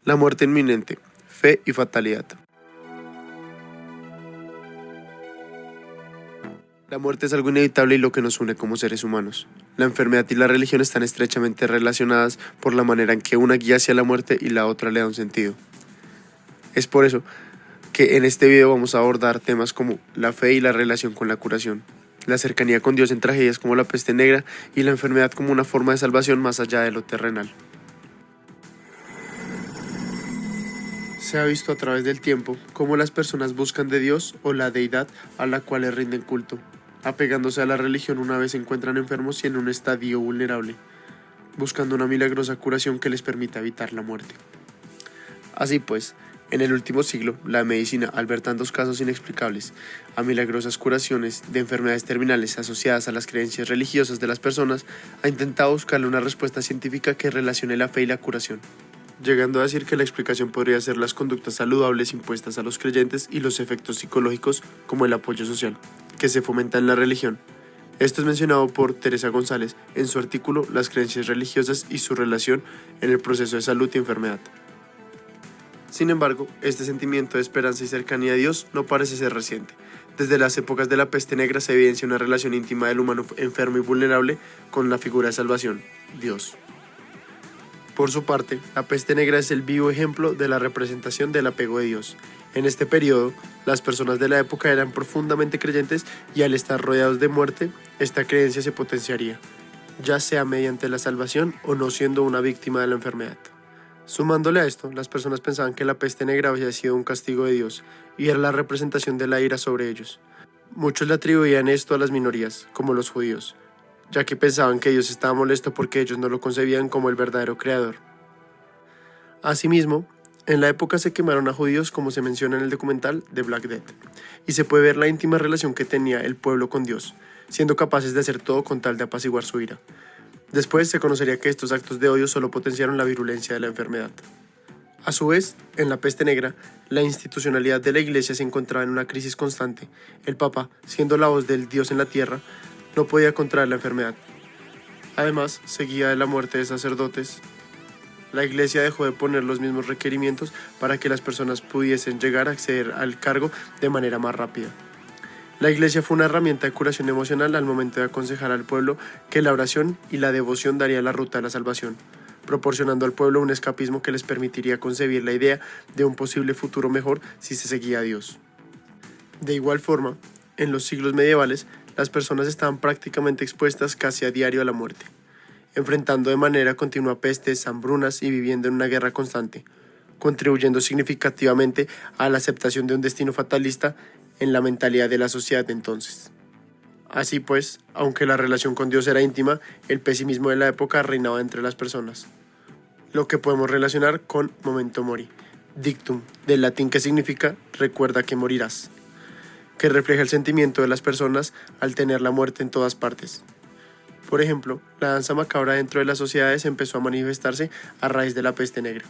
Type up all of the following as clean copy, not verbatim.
La muerte inminente, fe y fatalidad. La muerte es algo inevitable y lo que nos une como seres humanos. La enfermedad y la religión están estrechamente relacionadas por la manera en que una guía hacia la muerte y la otra le da un sentido. Es por eso que en este video vamos a abordar temas como la fe y la relación con la curación, la cercanía con Dios en tragedias como la peste negra y la enfermedad como una forma de salvación más allá de lo terrenal. Se ha visto a través del tiempo cómo las personas buscan de Dios o la deidad a la cual le rinden culto, apegándose a la religión una vez se encuentran enfermos y en un estadio vulnerable, buscando una milagrosa curación que les permita evitar la muerte. Así pues, en el último siglo, la medicina, al ver tantos casos inexplicables a milagrosas curaciones de enfermedades terminales asociadas a las creencias religiosas de las personas, ha intentado buscarle una respuesta científica que relacione la fe y la curación, llegando a decir que la explicación podría ser las conductas saludables impuestas a los creyentes y los efectos psicológicos como el apoyo social, que se fomenta en la religión. Esto es mencionado por Teresa González en su artículo Las creencias religiosas y su relación en el proceso de salud y enfermedad. Sin embargo, este sentimiento de esperanza y cercanía a Dios no parece ser reciente. Desde las épocas de la peste negra se evidencia una relación íntima del humano enfermo y vulnerable con la figura de salvación, Dios. Por su parte, la peste negra es el vivo ejemplo de la representación del apego de Dios. En este periodo, las personas de la época eran profundamente creyentes y al estar rodeados de muerte, esta creencia se potenciaría, ya sea mediante la salvación o no siendo una víctima de la enfermedad. Sumándole a esto, las personas pensaban que la peste negra había sido un castigo de Dios y era la representación de la ira sobre ellos. Muchos le atribuían esto a las minorías, como los judíos, ya que pensaban que Dios estaba molesto porque ellos no lo concebían como el verdadero creador. Asimismo, en la época se quemaron a judíos como se menciona en el documental The Black Death, y se puede ver la íntima relación que tenía el pueblo con Dios, siendo capaces de hacer todo con tal de apaciguar su ira. Después se conocería que estos actos de odio solo potenciaron la virulencia de la enfermedad. A su vez, en la peste negra, la institucionalidad de la Iglesia se encontraba en una crisis constante. El Papa, siendo la voz del Dios en la tierra, no podía contraer la enfermedad. Además, seguida de la muerte de sacerdotes, la Iglesia dejó de poner los mismos requerimientos para que las personas pudiesen llegar a acceder al cargo de manera más rápida. La Iglesia fue una herramienta de curación emocional al momento de aconsejar al pueblo que la oración y la devoción daría la ruta a la salvación, proporcionando al pueblo un escapismo que les permitiría concebir la idea de un posible futuro mejor si se seguía a Dios. De igual forma, en los siglos medievales, las personas estaban prácticamente expuestas casi a diario a la muerte, enfrentando de manera continua pestes, hambrunas y viviendo en una guerra constante, contribuyendo significativamente a la aceptación de un destino fatalista en la mentalidad de la sociedad de entonces. Así pues, aunque la relación con Dios era íntima, el pesimismo de la época reinaba entre las personas, lo que podemos relacionar con memento mori, dictum, del latín que significa recuerda que morirás, que refleja el sentimiento de las personas al tener la muerte en todas partes. Por ejemplo, la danza macabra dentro de las sociedades empezó a manifestarse a raíz de la peste negra.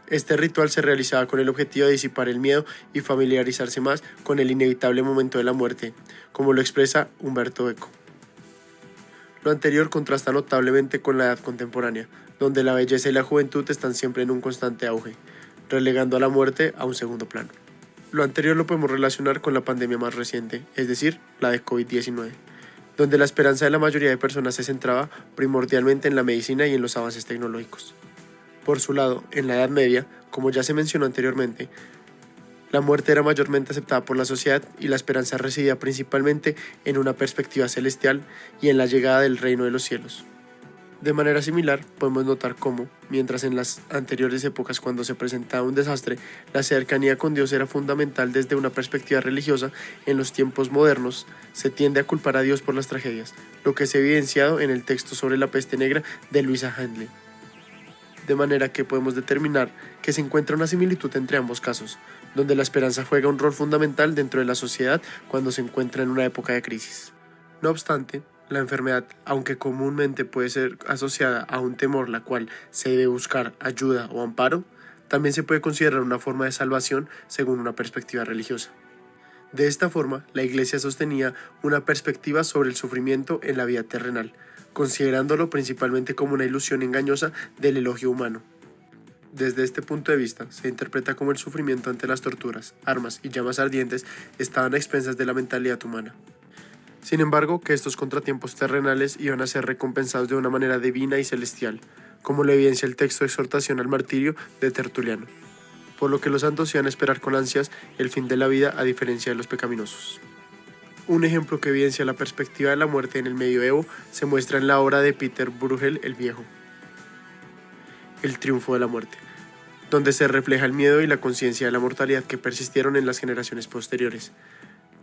Este ritual se realizaba con el objetivo de disipar el miedo y familiarizarse más con el inevitable momento de la muerte, como lo expresa Umberto Eco. Lo anterior contrasta notablemente con la edad contemporánea, donde la belleza y la juventud están siempre en un constante auge, relegando a la muerte a un segundo plano. Lo anterior lo podemos relacionar con la pandemia más reciente, es decir, la de COVID-19, donde la esperanza de la mayoría de personas se centraba primordialmente en la medicina y en los avances tecnológicos. Por su lado, en la Edad Media, como ya se mencionó anteriormente, la muerte era mayormente aceptada por la sociedad y la esperanza residía principalmente en una perspectiva celestial y en la llegada del reino de los cielos. De manera similar, podemos notar cómo, mientras en las anteriores épocas cuando se presentaba un desastre, la cercanía con Dios era fundamental desde una perspectiva religiosa, en los tiempos modernos se tiende a culpar a Dios por las tragedias, lo que se ha evidenciado en el texto sobre la peste negra de Luisa Handley. De manera que podemos determinar que se encuentra una similitud entre ambos casos, donde la esperanza juega un rol fundamental dentro de la sociedad cuando se encuentra en una época de crisis. No obstante, la enfermedad, aunque comúnmente puede ser asociada a un temor la cual se debe buscar ayuda o amparo, también se puede considerar una forma de salvación según una perspectiva religiosa. De esta forma, la Iglesia sostenía una perspectiva sobre el sufrimiento en la vida terrenal, considerándolo principalmente como una ilusión engañosa del elogio humano. Desde este punto de vista, se interpreta como el sufrimiento ante las torturas, armas y llamas ardientes estaban a expensas de la mentalidad humana. Sin embargo, que estos contratiempos terrenales iban a ser recompensados de una manera divina y celestial, como lo evidencia el texto de exhortación al martirio de Tertuliano, por lo que los santos iban a esperar con ansias el fin de la vida a diferencia de los pecaminosos. Un ejemplo que evidencia la perspectiva de la muerte en el medioevo se muestra en la obra de Peter Bruegel el Viejo, El triunfo de la muerte, donde se refleja el miedo y la conciencia de la mortalidad que persistieron en las generaciones posteriores.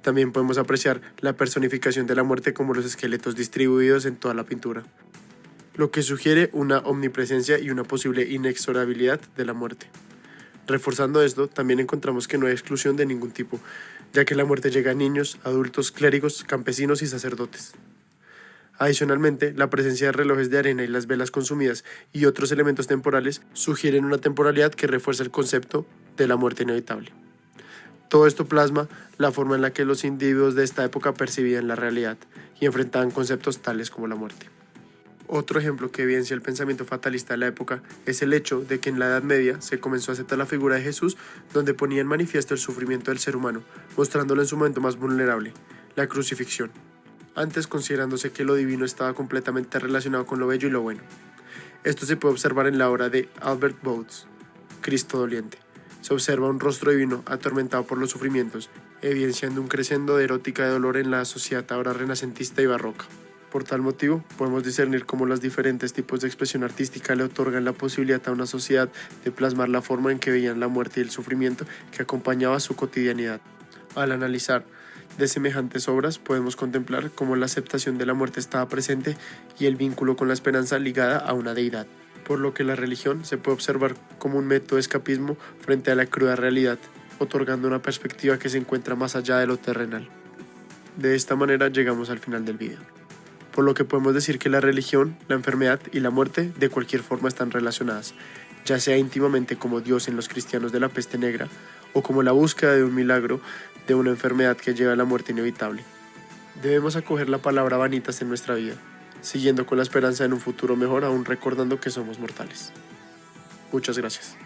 También podemos apreciar la personificación de la muerte como los esqueletos distribuidos en toda la pintura, lo que sugiere una omnipresencia y una posible inexorabilidad de la muerte. Reforzando esto, también encontramos que no hay exclusión de ningún tipo, ya que la muerte llega a niños, adultos, clérigos, campesinos y sacerdotes. Adicionalmente, la presencia de relojes de arena y las velas consumidas y otros elementos temporales sugieren una temporalidad que refuerza el concepto de la muerte inevitable. Todo esto plasma la forma en la que los individuos de esta época percibían la realidad y enfrentaban conceptos tales como la muerte. Otro ejemplo que evidencia el pensamiento fatalista de la época es el hecho de que en la Edad Media se comenzó a aceptar la figura de Jesús, donde ponía en manifiesto el sufrimiento del ser humano, mostrándolo en su momento más vulnerable, la crucifixión, antes considerándose que lo divino estaba completamente relacionado con lo bello y lo bueno. Esto se puede observar en la obra de Albert Bowes, Cristo doliente. Se observa un rostro divino atormentado por los sufrimientos, evidenciando un crescendo de erótica de dolor en la sociedad ahora renacentista y barroca. Por tal motivo, podemos discernir cómo los diferentes tipos de expresión artística le otorgan la posibilidad a una sociedad de plasmar la forma en que veían la muerte y el sufrimiento que acompañaba su cotidianidad. Al analizar de semejantes obras, podemos contemplar cómo la aceptación de la muerte estaba presente y el vínculo con la esperanza ligada a una deidad, por lo que la religión se puede observar como un método de escapismo frente a la cruda realidad, otorgando una perspectiva que se encuentra más allá de lo terrenal. De esta manera llegamos al final del video, por lo que podemos decir que la religión, la enfermedad y la muerte de cualquier forma están relacionadas, ya sea íntimamente como Dios en los cristianos de la peste negra, o como la búsqueda de un milagro de una enfermedad que lleva a la muerte inevitable. Debemos acoger la palabra vanitas en nuestra vida, siguiendo con la esperanza en un futuro mejor, aún recordando que somos mortales. Muchas gracias.